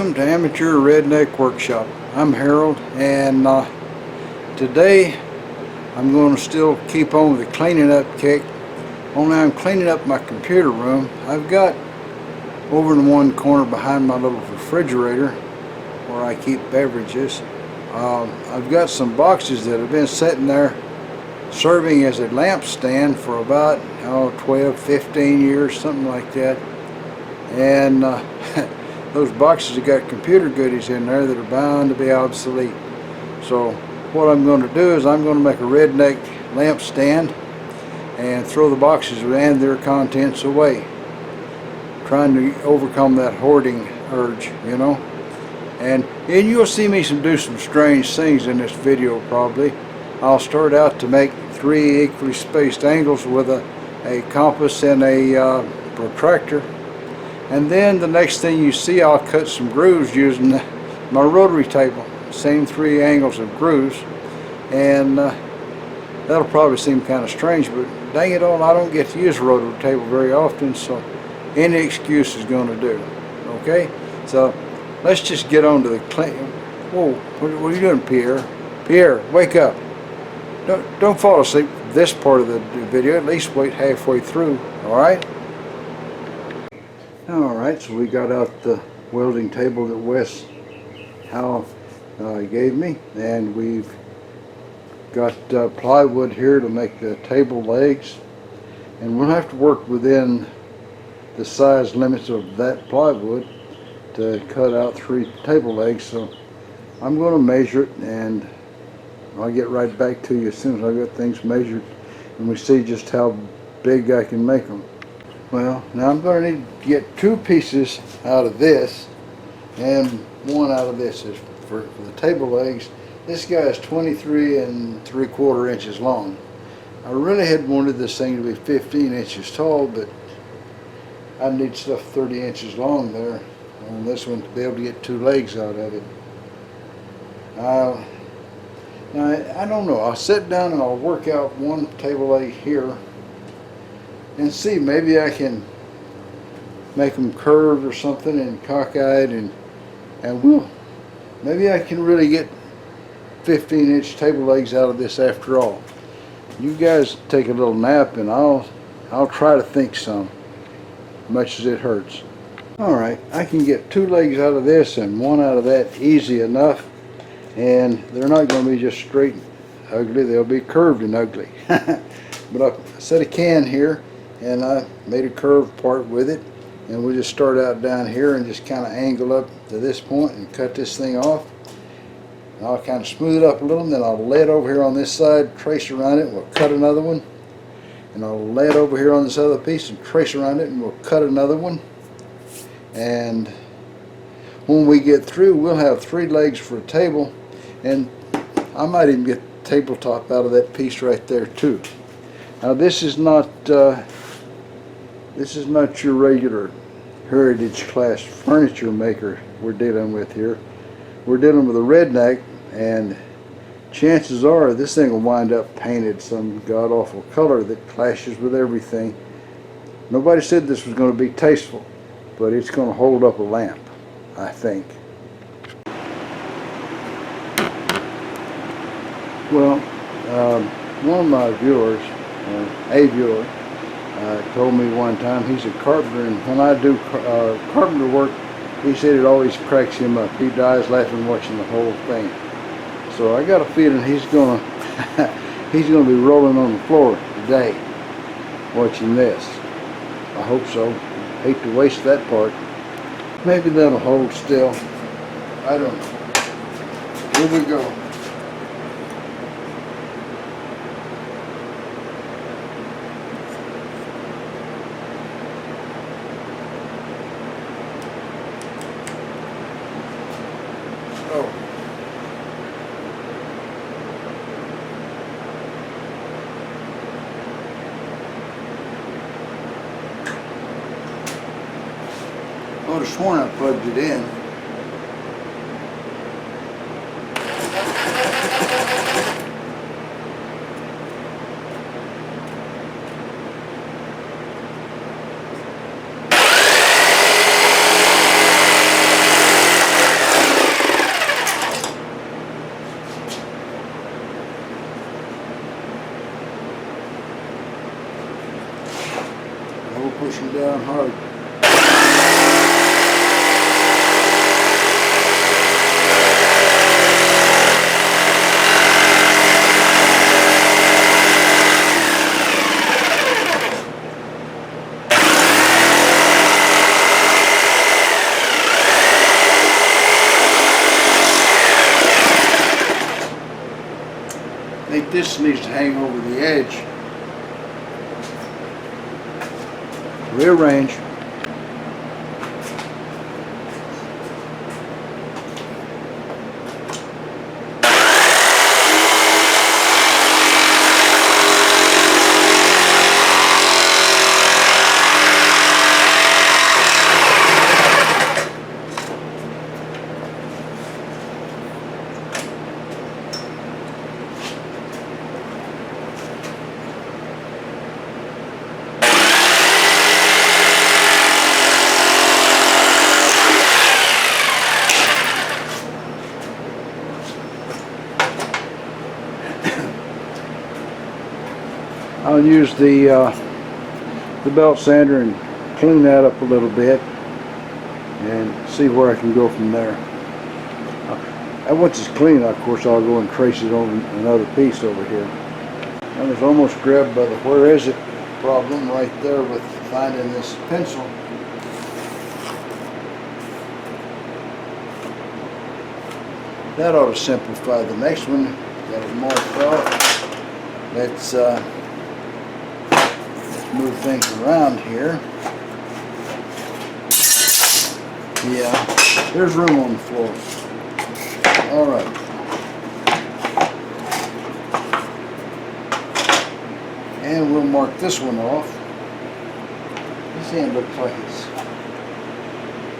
Welcome to Amateur Redneck Workshop. I'm Harold, and today I'm going to still keep on with the cleaning up kick. Only I'm cleaning up my computer room. I've got over in one corner behind my little refrigerator where I keep beverages. I've got some boxes that have been sitting there serving as a lamp stand for about 12, 15 years, something like that. And those boxes have got computer goodies in there that are bound to be obsolete. So what I'm going to do is I'm going to make a redneck lamp stand and throw the boxes and their contents away, trying to overcome that hoarding urge, you know. And you'll see me do some strange things in this video probably. I'll start out to make 3 equally spaced angles with a compass and a protractor. And then the next thing you see, I'll cut some grooves using my rotary table. Same 3 angles of grooves. And that'll probably seem kind of strange, but dang it all, I don't get to use a rotary table very often, so any excuse is going to do. Okay? So let's just get on to the clean. Whoa, what are you doing, Pierre? Pierre, wake up. Don't fall asleep this part of the video. At least wait halfway through. Alright? Alright, so we got out the welding table that Wes Howell gave me, and we've got plywood here to make the table legs, and we'll have to work within the size limits of that plywood to cut out 3 table legs. So I'm going to measure it, and I'll get right back to you as soon as I get things measured and we see just how big I can make them. Well, now I'm going to need to get 2 pieces out of this and 1 out of this is for the table legs. This guy is 23 3/4 inches long. I really had wanted this thing to be 15 inches tall, but I need stuff 30 inches long there on this one to be able to get 2 legs out of it. Now, I don't know. I'll sit down and I'll work out 1 table leg here and see, maybe I can make them curved or something and cockeyed, and maybe I can really get 15-inch table legs out of this after all. You guys take a little nap and I'll try to think some, much as it hurts. Alright, I can get 2 legs out of this and 1 out of that easy enough, and they're not going to be just straight and ugly, they'll be curved and ugly. But I set a can here and I made a curved part with it, and we'll just start out down here and just kind of angle up to this point and cut this thing off. And I'll kind of smooth it up a little, and then I'll lay it over here on this side, trace around it, and we'll cut another one. And I'll lay it over here on this other piece and trace around it, and we'll cut another one. And when we get through, we'll have 3 legs for a table, and I might even get the tabletop out of that piece right there too. Now this is not your regular heritage class furniture maker we're dealing with here. We're dealing with a redneck, and chances are this thing will wind up painted some god-awful color that clashes with everything. Nobody said this was going to be tasteful, but it's going to hold up a lamp, I think. Well, one of my viewers, a viewer, told me one time, he's a carpenter, and when I do carpenter work, he said it always cracks him up. He dies laughing watching the whole thing. So I got a feeling he's gonna be rolling on the floor today watching this. I hope so. Hate to waste that part. Maybe that'll hold still. I don't know. Here we go. I would have sworn I plugged it in. pushing down hard. I think this needs to hang over the edge. Rearrange. I'll use the belt sander and clean that up a little bit and see where I can go from there. And once it's clean, of course, I'll go and trace it on another piece over here. I was almost grabbed by the where is it problem right there with finding this pencil. That ought to simplify the next one. Got it marked off. Let's move things around here. Yeah, there's room on the floor. All right. And we'll mark this one off. This end looks like it's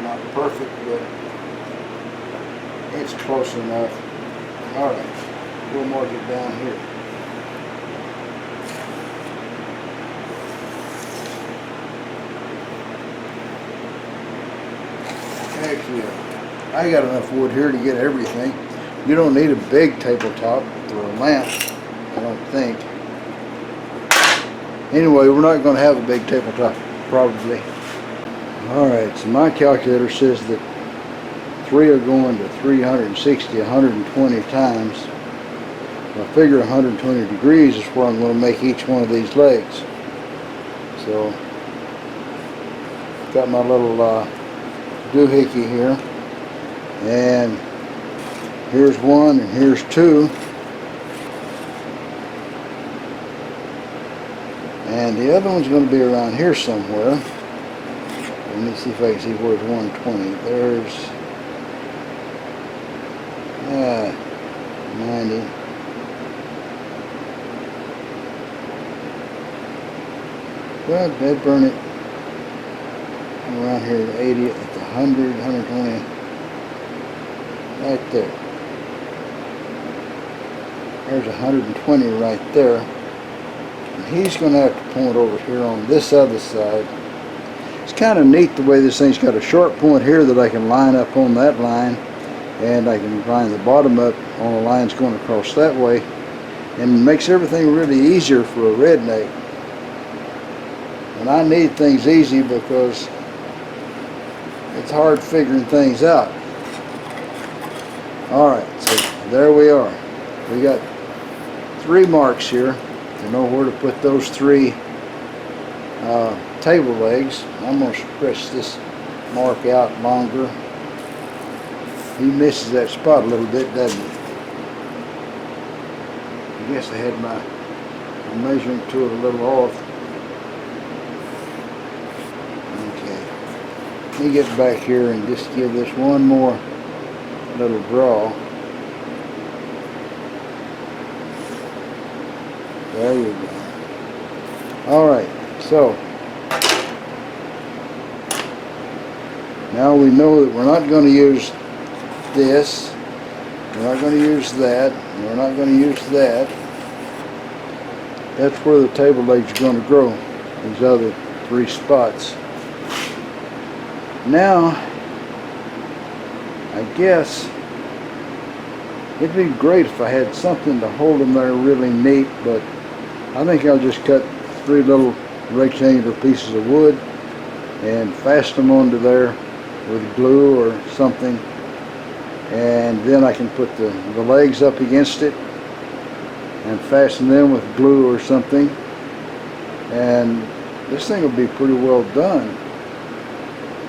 not perfect, but it's close enough. All right, we'll mark it down here. Actually, I got enough wood here to get everything. You don't need a big tabletop for a lamp, I don't think. Anyway, we're not going to have a big tabletop, probably. Alright, so my calculator says that 3 are going to 360, 120 times. I figure 120 degrees is where I'm going to make each one of these legs. So, got my little doohickey here, and here's one and here's two, and the other one's going to be around here somewhere. Let me see if I can see where's 120. There's 90. Well, they'd burn it around here at 80, at the 100, 120, right there. There's 120 right there. And he's going to have to point over here on this other side. It's kind of neat the way this thing's got a short point here that I can line up on that line, and I can line the bottom up on the lines going across that way, and makes everything really easier for a redneck. And I need things easy because it's hard figuring things out. Alright, so there we are. We got 3 marks here to know where to put those 3 table legs. I'm going to stretch this mark out longer. He misses that spot a little bit, doesn't he? I guess I had my measuring tool a little off. Let me get back here and just give this one more little draw. There you go. Alright, so now we know that we're not going to use this, we're not going to use that, and we're not going to use that. That's where the table legs are going to grow, these other 3 spots. Now, I guess it'd be great if I had something to hold them there really neat, but I think I'll just cut 3 little rectangular pieces of wood and fasten them onto there with glue or something, and then I can put the legs up against it and fasten them with glue or something, and this thing will be pretty well done.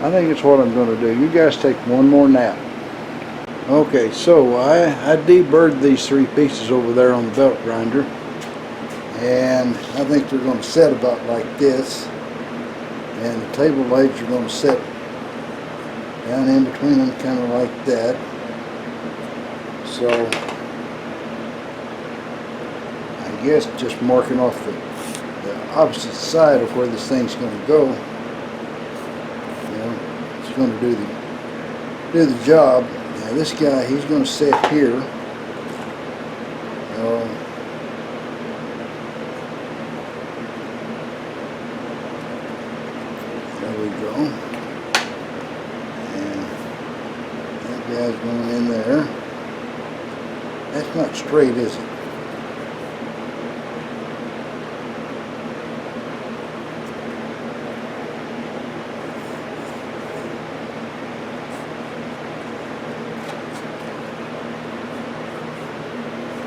I think it's what I'm going to do. You guys take one more nap. Okay, so I deburred these three pieces over there on the belt grinder, and I think they're going to set about like this, and the table legs are going to set down in between them kind of like that. So I guess just marking off the opposite side of where this thing's going to go, you know, it's going to do the job. Now this guy, he's going to sit here. There we go. And that guy's going in there. That's not straight, is it?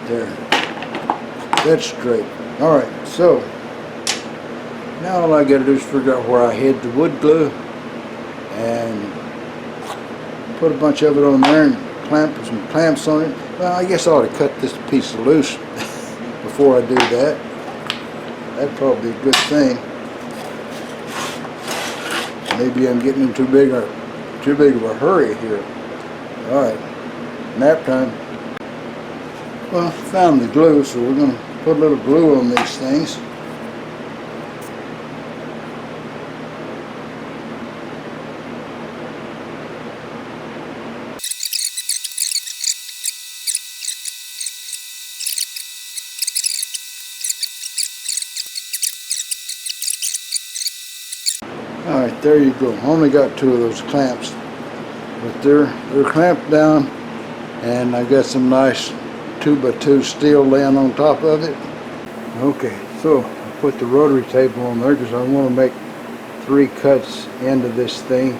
There. That's straight. Alright, so now all I gotta do is figure out where I hid the wood glue and put a bunch of it on there and put some clamps on it. Well, I guess I ought to cut this piece loose before I do that. That'd probably be a good thing. Maybe I'm getting in too big of a hurry here. Alright, nap time. Well, found the glue, so we're going to put a little glue on these things. Alright, there you go. Only got two of those clamps, but they're clamped down, and I got some nice 2x2 steel laying on top of it. Okay, so I put the rotary table on there because I want to make 3 cuts into this thing.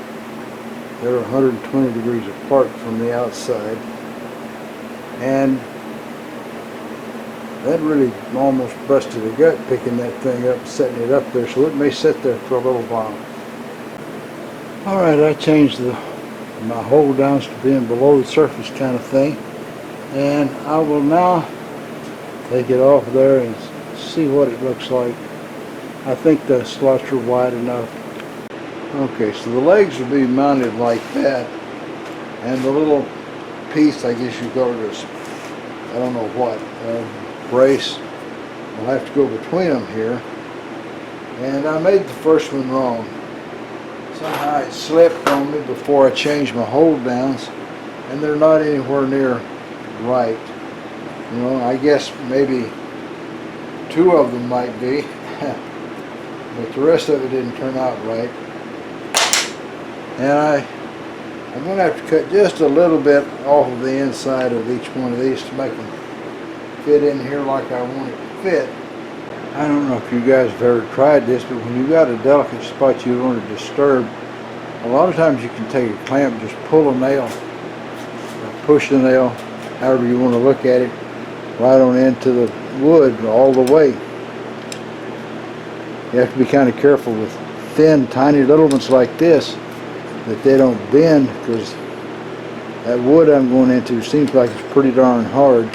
They're 120 degrees apart from the outside, and that really almost busted a gut picking that thing up and setting it up there, so it may sit there for a little while. Alright, I changed my hold downs to being below the surface kind of thing. And I will now take it off there and see what it looks like. I think the slots are wide enough. Okay, so the legs will be mounted like that, and the little piece, I guess you call it, is, I don't know what, brace, will have to go between them here. And I made the first one wrong. Somehow it slipped on me before I changed my hold downs, and they're not anywhere near right. You know, I guess maybe 2 of them might be, but the rest of it didn't turn out right. And I'm going to have to cut just a little bit off of the inside of each one of these to make them fit in here like I want it to fit. I don't know if you guys have ever tried this, but when you've got a delicate spot you want to disturb, a lot of times you can take a clamp, just pull a nail, or push the nail, however you want to look at it, right on into the wood all the way. You have to be kind of careful with thin, tiny little ones like this, that they don't bend, because that wood I'm going into seems like it's pretty darn hard.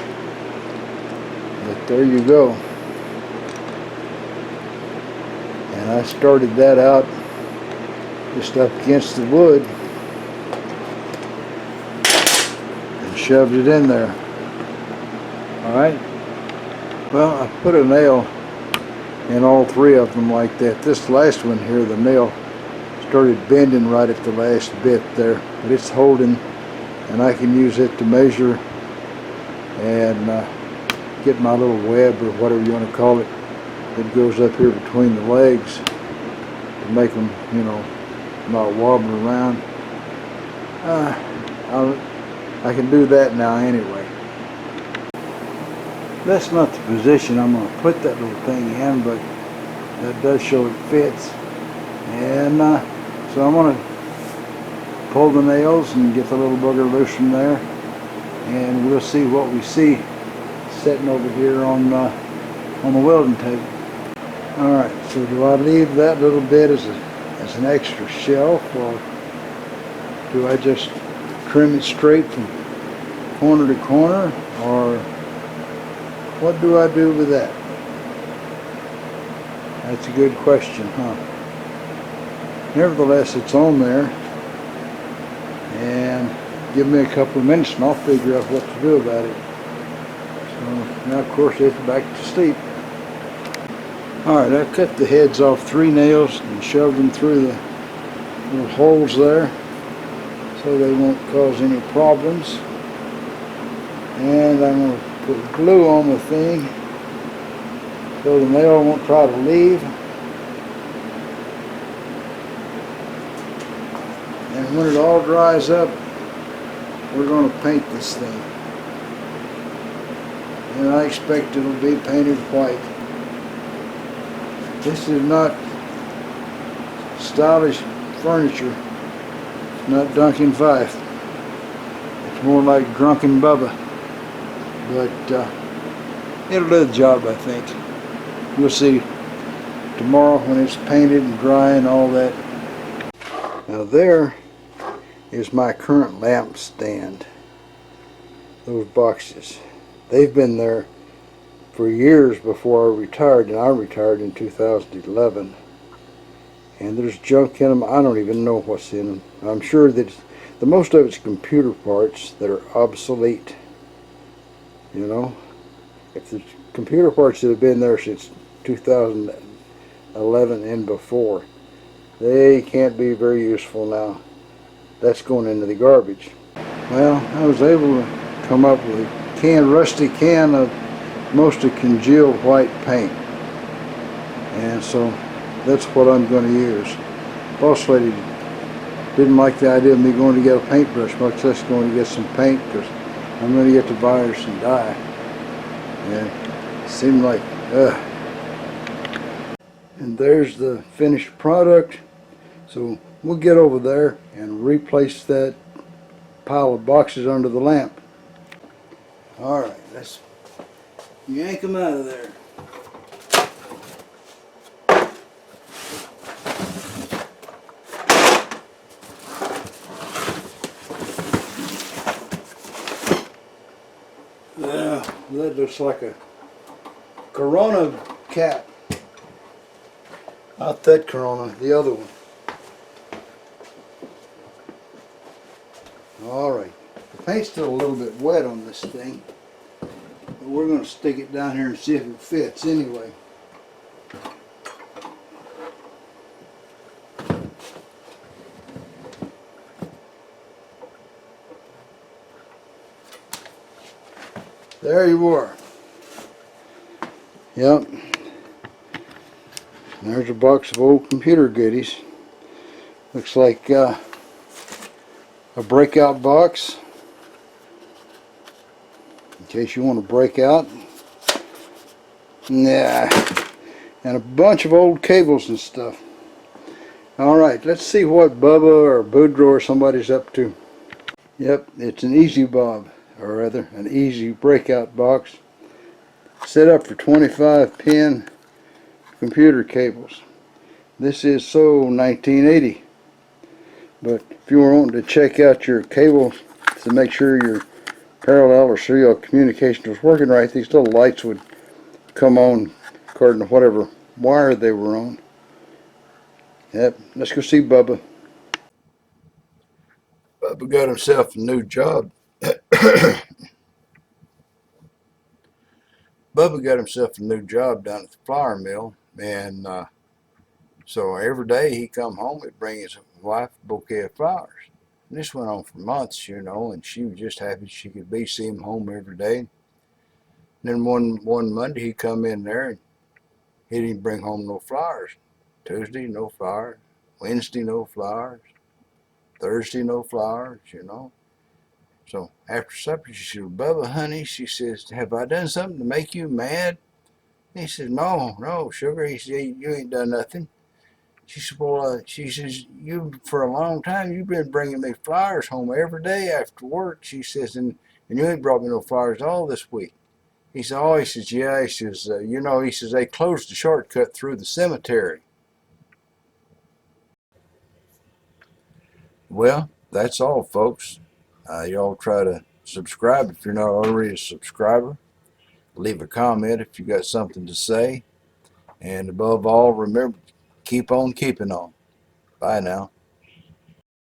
But there you go. And I started that out just up against the wood and shoved it in there. Alright, well, I put a nail in all 3 of them like that. This last one here, the nail started bending right at the last bit there, but it's holding, and I can use it to measure and get my little web, or whatever you want to call it, that goes up here between the legs to make them, you know, not wobbling around. I can do that now anyway. That's not the position I'm going to put that little thing in, but That does show it fits. And so I'm going to pull the nails and get the little booger loose from there. And we'll see what we see sitting over here on the welding table. Alright, so do I leave that little bit as an extra shelf, or do I just trim it straight from corner to corner, or what do I do with that? That's a good question, huh? Nevertheless, it's on there, and give me a couple of minutes and I'll figure out what to do about it. So now, of course, it's back to sleep. Alright, I cut the heads off 3 nails and shoved them through the little holes there so they won't cause any problems. And I'm going to put glue on the thing so the nail won't try to leave. And when it all dries up, we're going to paint this thing. And I expect it'll be painted white. This is not stylish furniture. It's not Duncan Fife. It's more like Drunken Bubba. But it'll do the job, I think. We'll see tomorrow when it's painted and dry and all that. Now there is my current lamp stand. Those boxes. They've been there for years before I retired, and I retired in 2011. And there's junk in them. I don't even know what's in them. I'm sure that the most of it's computer parts that are obsolete. You know, if the computer parts that have been there since 2011 and before, they can't be very useful now. That's going into the garbage. Well, I was able to come up with a rusty can of mostly congealed white paint, and so that's what I'm going to use. Boss lady didn't like the idea of me going to get a paintbrush, much less going to get some paint, because I'm going to get to buy her some dye. And it seemed like, And there's the finished product. So we'll get over there and replace that pile of boxes under the lamp. Alright, let's yank them out of there. Yeah, that looks like a Corona cap. Not that Corona, the other one. Alright, the paint's still a little bit wet on this thing, but we're going to stick it down here and see if it fits anyway. There you are. Yep. There's a box of old computer goodies. Looks like a breakout box in case you want to break out. Yeah. And a bunch of old cables and stuff. Alright, let's see what Bubba or Boudreaux or somebody's up to. Yep, it's an Easy Bob, or rather an Easy breakout box. Set up for 25-pin computer cables. This is so 1980. But if you were wanting to check out your cables to make sure your parallel or serial communication was working right, these little lights would come on according to whatever wire they were on. Yep, let's go see Bubba. Bubba got himself a new job. Bubba got himself a new job down at the flour mill, and so every day he come home, he'd bring his wife a bouquet of flowers. And this went on for months, you know, and she was just happy she could see him home every day. And then one Monday he come in there and he didn't bring home no flowers. Tuesday, no flowers. Wednesday, no flowers. Thursday, no flowers, you know. So after supper, she said, Bubba, honey, she says, have I done something to make you mad? He says, no, no, sugar. He said, you ain't done nothing. She said, well, she says, you, for a long time, you've been bringing me flowers home every day after work. She says, and you ain't brought me no flowers at all this week. He said, oh, he says, yeah. He says, you know, he says, they closed the shortcut through the cemetery. Well, that's all, folks. Y'all try to subscribe if you're not already a subscriber. Leave a comment if you got something to say. And above all, remember, keep on keeping on. Bye now.